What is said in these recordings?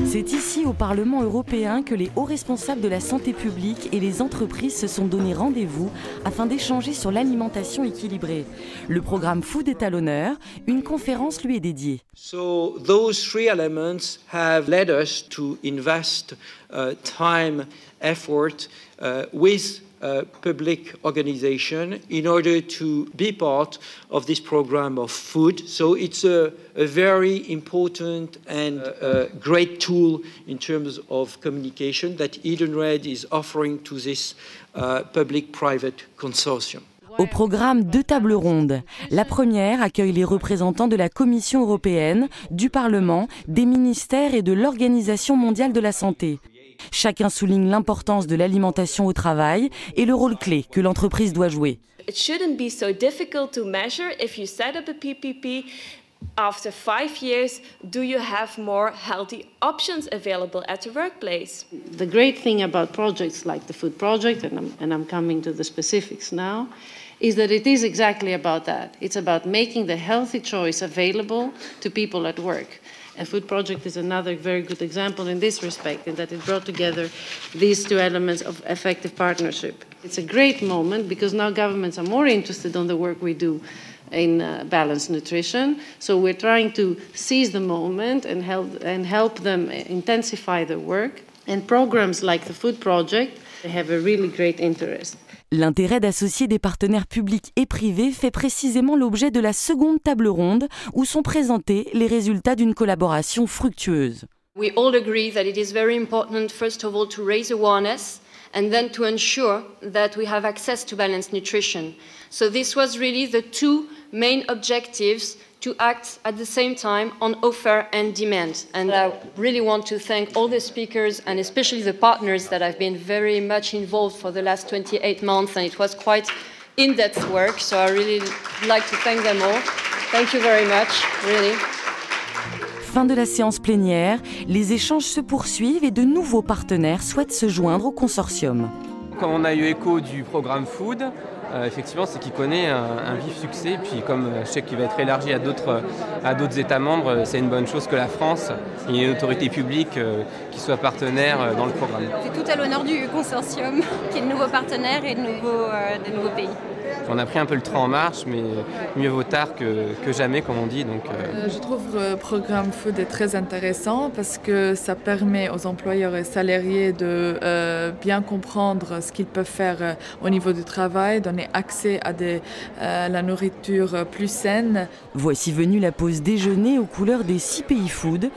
C'est ici, au Parlement européen, que les hauts responsables de la santé publique et les entreprises se sont donné rendez-vous afin d'échanger sur l'alimentation équilibrée. Le programme Food est à l'honneur, une conférence lui est dédiée. So those three elements have led us to invest time, effort with public organization in order to be part of this program of food. So it's a very important and great tool in terms of communication that Edenred is offering to this public-private consortium. Au programme, 2 tables rondes. La première accueille les représentants de la Commission européenne, du Parlement, des ministères et de l'Organisation mondiale de la santé. Chacun souligne l'importance de l'alimentation au travail et le rôle clé que l'entreprise doit jouer. It shouldn't be so difficult to measure if you set up a PPP. After 5 years, do you have more healthy options available at the workplace? The great thing about projects like the Food Project, and I'm coming to the specifics now, is that it is exactly about that. It's about making the healthy choice available to people at work. A Food Project is another very good example in this respect, in that it brought together these two elements of effective partnership. It's a great moment because now governments are more interested in the work we do in balanced nutrition. So we're trying to seize the moment and help them intensify their work. And programs like the Food Project, they have a really great interest. L'intérêt d'associer des partenaires publics et privés fait précisément l'objet de la seconde table ronde où sont présentés les résultats d'une collaboration fructueuse. We all agree that it is very important, first of all, to raise awareness and then to ensure that we have access to balanced nutrition. So this was really the two main objectives, to act at the same time on offer and demand. And I really want to thank all the speakers and especially the partners that have been very much involved for the last 28 months, and it was quite in-depth work, so I really like to thank them all. Thank you very much, really. Fin de la séance plénière, les échanges se poursuivent et de nouveaux partenaires souhaitent se joindre au consortium. Quand on a eu écho du programme Food, effectivement, c'est qu'il connaît un vif succès. Puis comme je sais qu'il va être élargi à d'autres États membres, c'est une bonne chose que la France ait une autorité publique qui soit partenaire dans le programme. C'est tout à l'honneur du consortium, qui est le nouveau partenaire et des nouveaux pays. On a pris un peu le train en marche, mais mieux vaut tard que jamais, comme on dit. Donc, Je trouve le programme Food est très intéressant parce que ça permet aux employeurs et salariés de bien comprendre ce qu'ils peuvent faire au niveau du travail, donner accès à la nourriture plus saine. Voici venue la pause déjeuner aux couleurs des 6 pays food.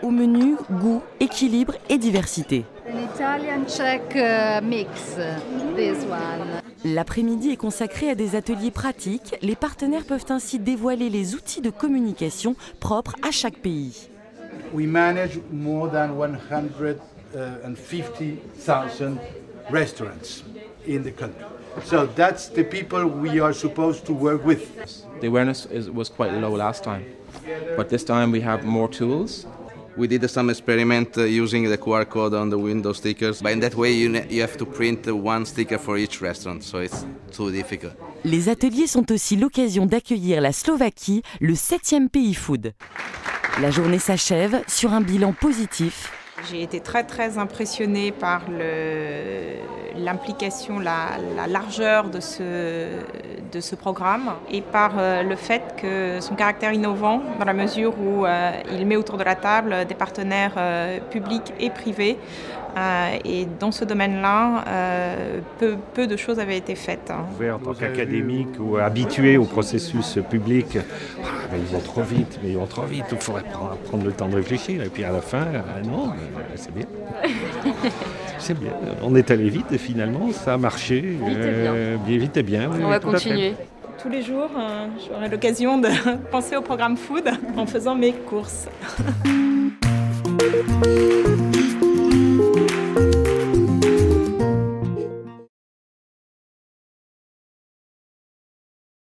Au menu, goût, équilibre et diversité. An Italian Czech mix, this one. L'après-midi est consacré à des ateliers pratiques. Les partenaires peuvent ainsi dévoiler les outils de communication propres à chaque pays. We manage more than 150,000 restaurants in the country. So that's the people we are supposed to work with. The awareness was quite low last time, but this time we have more tools. We did some experiment using the QR code on the window stickers, but in that way you have to print one sticker for each restaurant, so it's too difficult. Les ateliers sont aussi l'occasion d'accueillir la Slovaquie, le 7e pays food. La journée s'achève sur un bilan positif. J'ai été très impressionnée par l'implication, la largeur de ce programme et par le fait que son caractère innovant, dans la mesure où il met autour de la table des partenaires publics et privés. Et dans ce domaine-là, peu de choses avaient été faites. En tant qu'académique ou habitué au processus public, ils vont trop vite, il faudrait prendre le temps de réfléchir. Et puis à la fin, non, c'est bien. C'est bien. On est allé vite et finalement, ça a marché. Vite et bien. On va continuer. Tous les jours, j'aurai l'occasion de penser au programme Food en faisant mes courses.